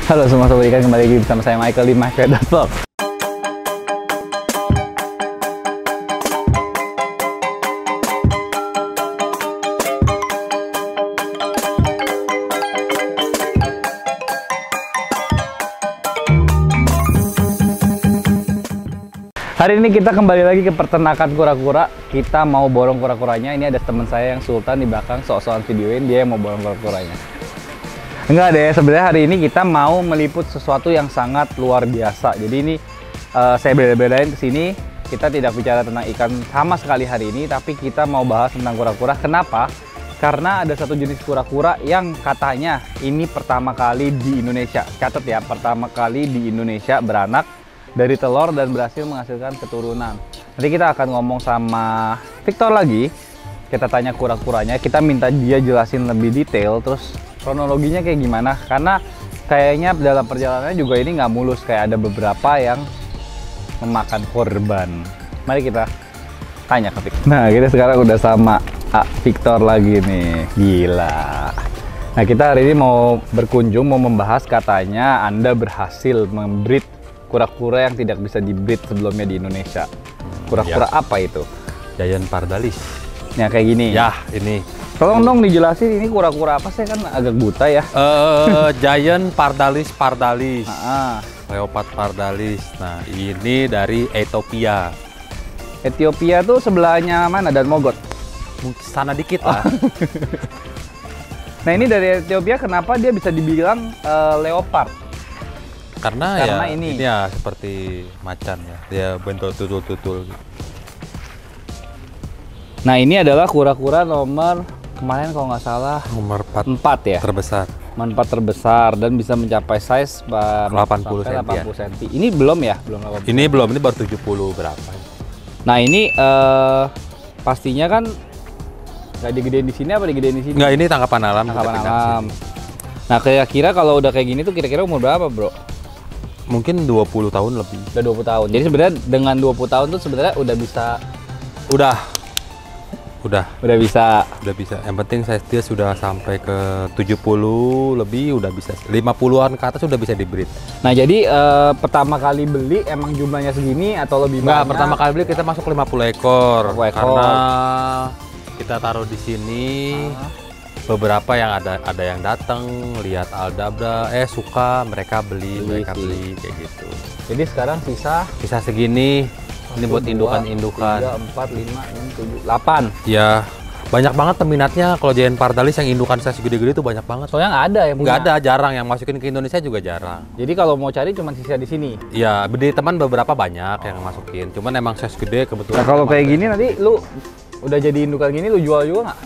Halo semua sobat ikan, kembali lagi bersama saya Michael di MyFed.vlog. Hari ini kita kembali lagi ke peternakan kura-kura. Kita mau borong kura-kuranya. Ini ada teman saya yang Sultan di belakang, sok-sokan videoin dia yang mau borong kura-kuranya. Enggak deh, sebenarnya hari ini kita mau meliput sesuatu yang sangat luar biasa. Jadi ini saya beda-bedain ke sini. Kita tidak bicara tentang ikan sama sekali hari ini, tapi kita mau bahas tentang kura-kura. Kenapa? Karena ada satu jenis kura-kura yang katanya ini pertama kali di Indonesia. Catat ya, pertama kali di Indonesia beranak dari telur dan berhasil menghasilkan keturunan. Nanti kita akan ngomong sama Victor lagi. Kita tanya kura-kuranya, kita minta dia jelasin lebih detail, terus kronologinya kayak gimana. Karena kayaknya dalam perjalanannya juga ini nggak mulus, kayak ada beberapa yang memakan korban. Mari kita tanya ke Victor. Nah, kita sekarang udah sama Victor lagi nih. Gila. Nah, kita hari ini mau berkunjung, mau membahas katanya Anda berhasil membreed kura-kura yang tidak bisa di-breed sebelumnya di Indonesia. Kura-kura ya. Apa itu? Giant Pardalis. Ya kayak gini. Ya, ini. Tolong dong dijelasin ini kura-kura apa sih, kan agak buta ya. Giant Pardalis. Leopard Pardalis. Nah, ini dari Ethiopia. Ethiopia tuh sebelahnya mana? Dan Mogot? Sana dikit lah. Nah, ini dari Ethiopia, kenapa dia bisa dibilang leopard? Karena ya ini ya seperti macan ya, dia bentuk tutul-tutul. Nah, ini adalah kura-kura nomor kemarin kalau nggak salah nomor 4 ya, terbesar. 4 terbesar dan bisa mencapai size 80 cm. Ini belum ya, belum 80. Ini belum, ini baru 70 berapa. Nah, ini pastinya kan nggak digedein di sini, apa digedein di sini? Nggak, ini tangkapan alam. Tangkapan alam. Nah, kira-kira kalau udah kayak gini tuh kira-kira umur berapa, bro? Mungkin 20 tahun lebih. Udah 20 tahun. Jadi sebenarnya dengan 20 tahun tuh sebenarnya udah bisa. Udah bisa. Yang penting size dia sudah sampai ke 70 lebih, udah bisa 50-an ke atas udah bisa di-breed. Nah, jadi pertama kali beli emang jumlahnya segini atau lebih banyak? Enggak, pertama kali beli kita masuk 50 ekor. 50 ekor. Karena kita taruh di sini. Beberapa yang ada yang datang lihat Aldabra, suka, mereka beli kayak gitu. Jadi sekarang sisa segini. Ini buat indukan-indukan. 3, 4, 5, 6, 7, 8. Ya, banyak banget peminatnya. Kalau Giant Pardalis yang indukan size gede-gede itu banyak banget. Soalnya nggak ada yang punya. Nggak ada, jarang yang masukin ke Indonesia juga jarang. Jadi kalau mau cari cuma sisa di sini. Ya, di teman beberapa banyak yang masukin. Cuman emang size gede kebetulan. Nah, kalau kayak gini nanti lu udah jadi indukan gini lu jual juga nggak?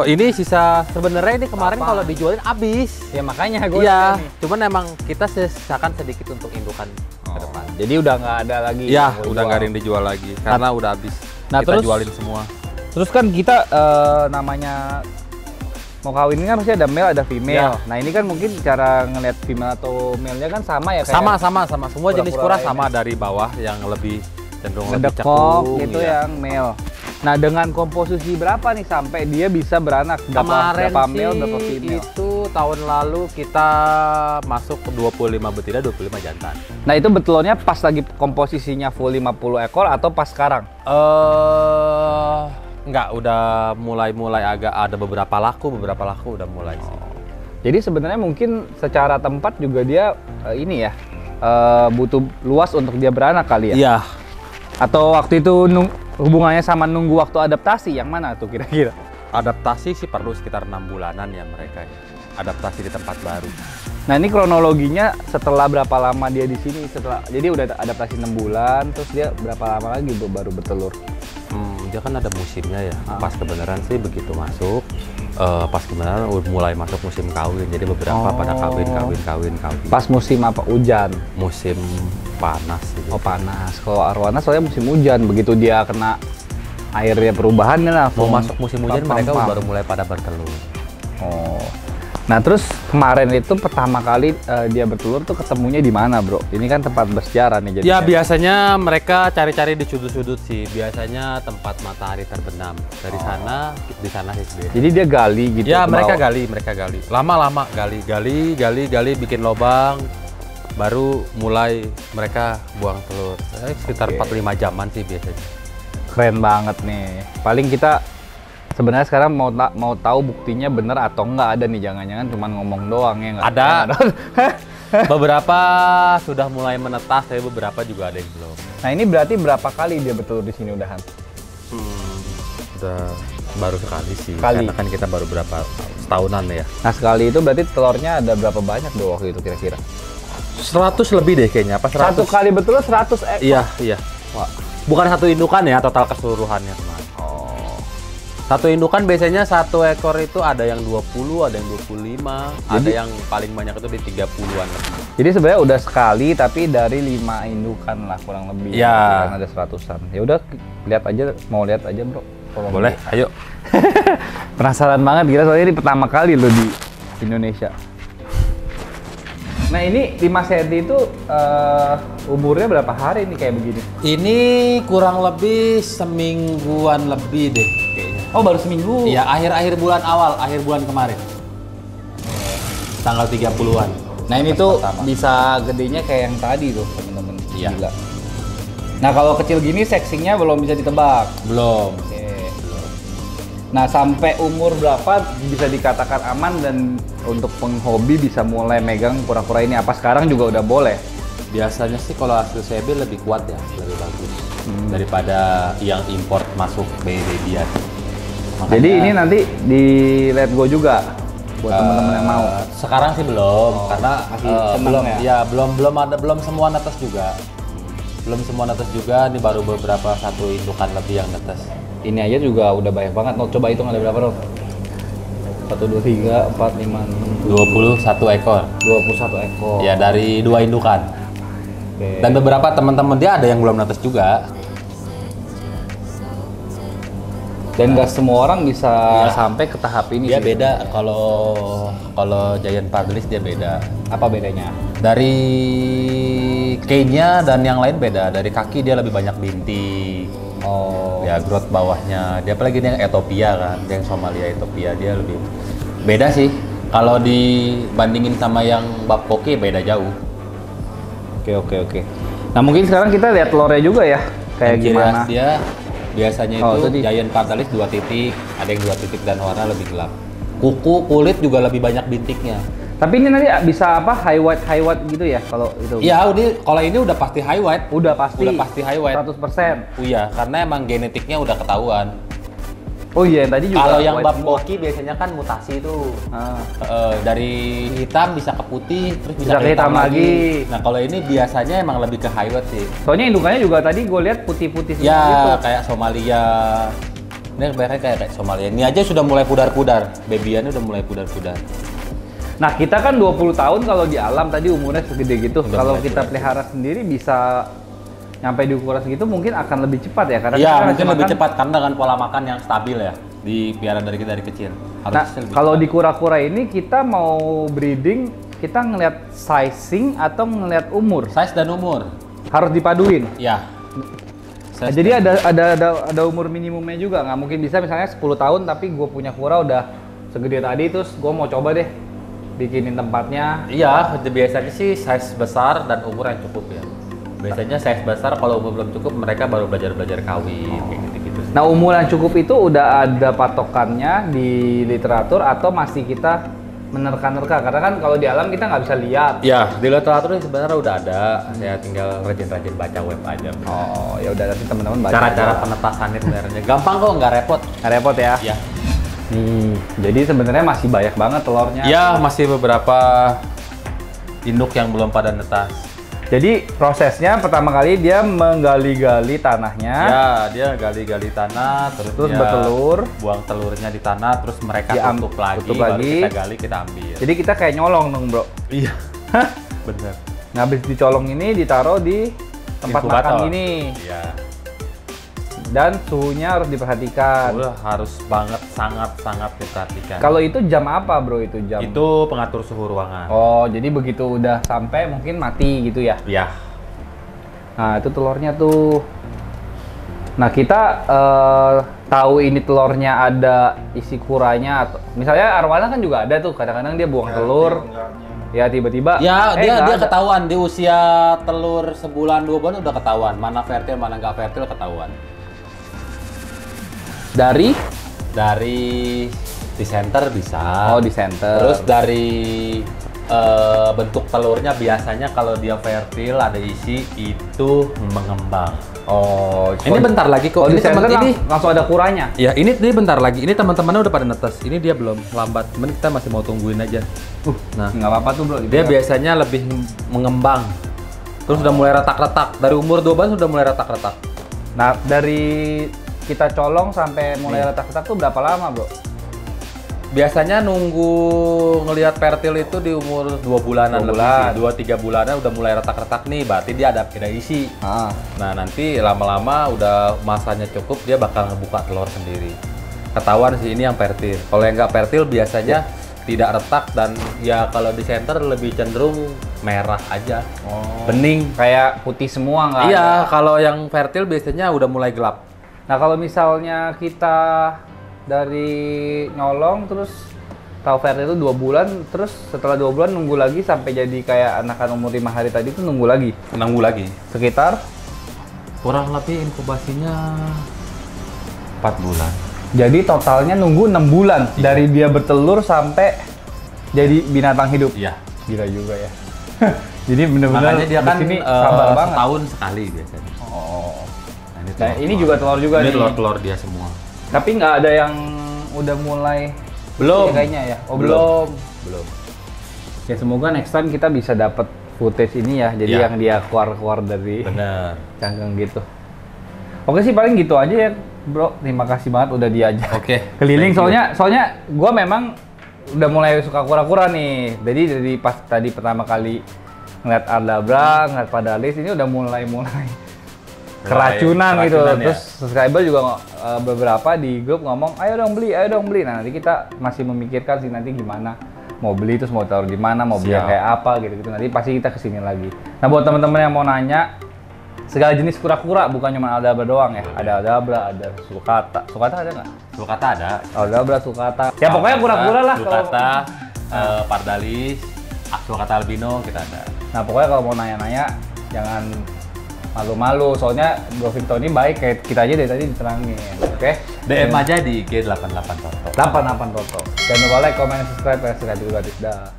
Ini sisa sebenarnya ini kemarin kalau dijualin habis. Ya makanya gue. Iya. Cuman emang kita sisakan sedikit untuk indukan ke depan. Jadi udah nggak ada lagi. Ya, udah nggak ada yang dijual lagi karena udah habis. Nah, kita terus jualin semua. Terus kan kita namanya mau kawin ini kan pasti ada male ada female. Ya. Nah, ini kan mungkin cara ngelihat female atau male-nya kan sama ya, kayak sama. Semua jenis kura sama dari bawah yang lebih cenderung lebih cekung gitu ya. Yang male. Nah, dengan komposisi berapa nih sampai dia bisa beranak? Berapa male, berapa female? Itu tahun lalu kita masuk ke 25 betina, 25 jantan. Nah, itu betulnya pas lagi komposisinya full 50 ekor atau pas sekarang? Enggak, udah mulai agak ada beberapa laku udah mulai sih. Jadi sebenarnya mungkin secara tempat juga dia ini ya, butuh luas untuk dia beranak kali ya? Iya. Atau waktu itu hubungannya sama nunggu waktu adaptasi, yang mana tuh kira-kira? Adaptasi sih perlu sekitar 6 bulanan ya mereka. Adaptasi di tempat baru. Nah, ini kronologinya setelah berapa lama dia di sini? Jadi udah adaptasi 6 bulan, terus dia berapa lama lagi baru bertelur? Dia kan ada musimnya ya. Pas kebenaran sih begitu masuk, pas kebenaran mulai masuk musim kawin. Jadi beberapa pada kawin. Pas musim apa? Hujan? Musim panas. Gitu. Oh, panas. Kalau arwana soalnya musim hujan. Begitu dia kena airnya perubahan kan langsung mau masuk musim hujan mereka baru mulai pada bertelur. Oh. Nah terus kemarin itu pertama kali dia bertelur tuh ketemunya di mana bro? Ini kan tempat bersejarah nih jadi. Ya biasanya mereka cari-cari di sudut-sudut sih. Biasanya tempat matahari terbenam. Dari sana, di sana sih sebenarnya. Jadi dia gali gitu. Ya mereka gali. Lama-lama gali, bikin lubang. Baru mulai mereka buang telur. Sekitar 4-5 jaman sih biasanya. Keren banget nih. Paling kita sebenarnya sekarang mau tahu buktinya bener atau enggak ada nih, jangan-jangan cuma ngomong doang ya nggak? Ada. Beberapa sudah mulai menetas, tapi beberapa juga ada yang belum. Nah ini berarti berapa kali dia bertelur di sini udahan? Udah baru sekali sih. Kali. Karena kan kita baru berapa setahunan ya. Nah sekali itu berarti telurnya ada berapa banyak bro waktu itu kira-kira? 100 lebih deh kayaknya. Apa 100? Satu kali bertelur 100 ekor? Iya. Wah. Bukan satu indukan ya, total keseluruhannya kemarin. Satu indukan biasanya satu ekor itu ada yang 20, ada yang 25, ada yang paling banyak itu di 30-an lebih. Jadi sebenarnya udah sekali tapi dari 5 indukan lah kurang lebih. Ya. Kan ada 100-an. Ya udah lihat aja, mau lihat aja bro. Boleh, ayo. Penasaran banget gila soalnya ini pertama kali lo di Indonesia. Nah ini 5 cm itu umurnya berapa hari nih kayak begini? Ini kurang lebih semingguan lebih deh kayaknya. Oh baru seminggu? Iya, akhir bulan kemarin. Tanggal 30-an. Nah ini tuh bisa gedenya kayak yang tadi tuh temen-temen. Iya. Gila. Nah kalau kecil gini seksinya belum bisa ditebak? Belum. Oke. Nah sampai umur berapa bisa dikatakan aman dan untuk penghobi bisa mulai megang kura-kura ini? Apa sekarang juga udah boleh? Biasanya sih kalau hasil CB lebih kuat ya, lebih bagus daripada yang import masuk baby-babyan. Jadi ini nanti di let go juga buat teman-teman yang mau. Sekarang sih belum, karena masih seneng belum ya? belum semua netes juga. Belum semua netes juga, ini baru beberapa satu indukan lebih yang netes. Ini aja juga udah banyak banget. Mau coba hitung ada berapa, Rob? 1, 2, 3, 4, 5, 6, 21 ekor. 21 ekor. Ya, dari 2 indukan. Oke. Dan beberapa teman-teman dia ada yang belum netes juga. Dan nggak semua orang bisa sampai ke tahap ini. Dia sih. beda kalau Giant Pardalis dia beda. Apa bedanya? Dari kayaknya dan yang lain beda. Dari kaki dia lebih banyak bintik. Oh. Ya growth bawahnya. Dia apalagi dia yang Ethiopia kan, dia yang Somalia Ethiopia dia lebih beda sih. Kalau dibandingin sama yang Babcock beda jauh. Oke. Nah mungkin sekarang kita lihat telurnya juga ya, kayak Yang gimana? Dia biasanya itu Giant Pardalis 2 titik, ada yang 2 titik dan warna lebih gelap. Kuku, kulit juga lebih banyak bintiknya. Tapi ini nanti bisa apa high white gitu ya kalau itu? Iya, kalau ini udah pasti high white. Udah pasti high white. 100%. Iya, karena emang genetiknya udah ketahuan. Oh iya, yang tadi juga. Kalau yang white Babcock biasanya kan mutasi tuh. Dari hitam bisa ke putih, terus bisa ke hitam lagi. Nah, kalau ini biasanya emang lebih ke high white sih. Soalnya indukannya juga tadi gue lihat putih-putih semua Ya, gitu. kayak Somalia. Ini kebanyakan kayak Somalia. Ini aja sudah mulai pudar-pudar. Babyannya udah mulai pudar-pudar. Nah, kita kan 20 tahun kalau di alam tadi umurnya segede gitu. Udah Kalau mulai kita pudar. pelihara sendiri bisa nyampe di ukuran segitu mungkin akan lebih cepat ya karena Iya, kita mungkin lebih makan- cepat karena dengan pola makan yang stabil ya. Dipelihara dari kita dari kecil. Nah, kalau di kura-kura ini kita mau breeding, kita ngelihat sizing atau ngelihat umur? size dan umur. Harus dipaduin. Ya. Nah, jadi ada umur minimumnya juga, nggak mungkin bisa misalnya 10 tahun tapi gue punya kura udah segede tadi terus gue mau coba deh bikinin tempatnya. Iya, biasanya sih size besar dan umur yang cukup ya. Biasanya size besar kalau umur belum cukup mereka baru belajar kawin kayak gitu-gitu. Nah, umur yang cukup itu udah ada patokannya di literatur atau masih kita menerka-nerka? Karena kan kalau di alam kita nggak bisa lihat. Ya, di literatur sebenarnya udah ada. Saya tinggal rajin-rajin baca web aja. Oh, ya udah nanti teman-teman baca. Cara-cara penetasannya sebenarnya gampang kok, nggak repot. Nggak repot ya? Ya. Nih, jadi sebenarnya masih banyak banget telurnya. Ya, masih beberapa induk yang belum pada netas. Jadi prosesnya pertama kali dia menggali-gali tanahnya. Ya, dia gali-gali tanah, terus dia bertelur. buang telurnya di tanah, terus mereka tutup lagi, baru kita gali, kita ambil. Jadi kita kayak nyolong dong, bro. Iya, bener. Nah, habis dicolong ini ditaruh di tempat Inkubator. makan ini. Iya. Dan suhunya harus diperhatikan. Udah harus banget sangat diperhatikan. Kalau itu jam apa bro itu jam? Itu pengatur suhu ruangan. Oh, jadi begitu udah sampai mungkin mati gitu ya? Iya. Nah, itu telurnya tuh. Nah, kita tahu ini telurnya ada isi kuranya atau misalnya arwana kan juga ada tuh, kadang-kadang dia buang telur. Ya tiba-tiba Ya, dia ada. ketahuan di usia telur sebulan 2 bulan udah ketahuan mana fertil mana nggak fertil ketahuan. Dari Di center bisa. oh di center. Terus dari bentuk telurnya biasanya kalau dia fertil ada isi itu mengembang. oh, Ini bentar lagi kok. oh, di Ini teman center ini. langsung ada kuranya. Ya, ini bentar lagi. Ini teman-temannya udah pada netes. Ini dia belum lambat. Cuman kita masih mau tungguin aja. Nah, Nggak apa-apa tuh bro. dia biasanya lebih mengembang. Terus udah mulai retak-retak. Dari umur 2 bulan sudah mulai retak-retak. Nah, dari kita colong sampai mulai retak-retak tuh berapa lama bro? Biasanya nunggu ngelihat fertil itu di umur 2 bulanan 2 bulan. lebih. 2-3 bulanan udah mulai retak-retak nih, berarti dia ada isi. Ah. Nah, nanti lama-lama udah masanya cukup, dia bakal ngebuka telur sendiri. Ketahuan sih ini yang fertil. Kalau yang nggak fertil biasanya tidak retak dan ya kalau di center lebih cenderung merah aja. Oh. Bening. Kayak putih semua nggak ada? Iya, kalau yang fertil biasanya udah mulai gelap. Nah, kalau misalnya kita dari nyolong terus tahu fertil itu 2 bulan, terus setelah 2 bulan nunggu lagi sampai jadi kayak anakan umur 5 hari tadi itu nunggu lagi. Nunggu lagi. Sekitar Kurang lebih inkubasinya 4 bulan. jadi totalnya nunggu 6 bulan dari dia bertelur sampai jadi binatang hidup. Iya. Gila juga ya. Jadi bener-bener Makanya dia di kan sini sabar banget. setahun sekali biasanya. Oh. Nah, Nah, ini juga telur juga ini nih. telur-telur dia semua. Tapi nggak ada yang udah mulai Belum. ya, kayaknya ya. Oh, belum. Belum. Ya semoga next time kita bisa dapat footage ini ya. Jadi Ya. yang dia keluar-keluar dari Bener. cangkang gitu. Oke sih paling gitu aja ya, Bro. Terima kasih banget udah diajak Oke. keliling. Thank you. Soalnya gua memang udah mulai suka kura-kura nih. Jadi dari pas tadi pertama kali ngeliat Aldabra, ngeliat Padalis, ini udah mulai keracunan gitu. ya. Terus subscriber juga beberapa di grup ngomong, ayo dong beli. Nah, nanti kita masih memikirkan sih nanti gimana mau beli, terus mau taruh di mana, mau beli yang Siap. kayak apa gitu. Nanti pasti kita kesini lagi. Nah, buat teman-teman yang mau nanya, segala jenis kura-kura bukan cuma Aldabra doang ya. Ada Aldabra, ada sulcata. Sulcata ada nggak? Sulcata ada. Aldabra, sulcata. Ya pokoknya kura-kura lah. Sulcata, Pardalis, sulcata albino kita ada. Nah, pokoknya kalau mau nanya-nanya jangan malu-malu, soalnya Bro Victor ini baik kayak kita aja dari tadi diterangin, oke? DM aja di IG 88 Toto. 88 Toto. Jangan lupa like, comment, subscribe, dan subscribe gratis. Dah.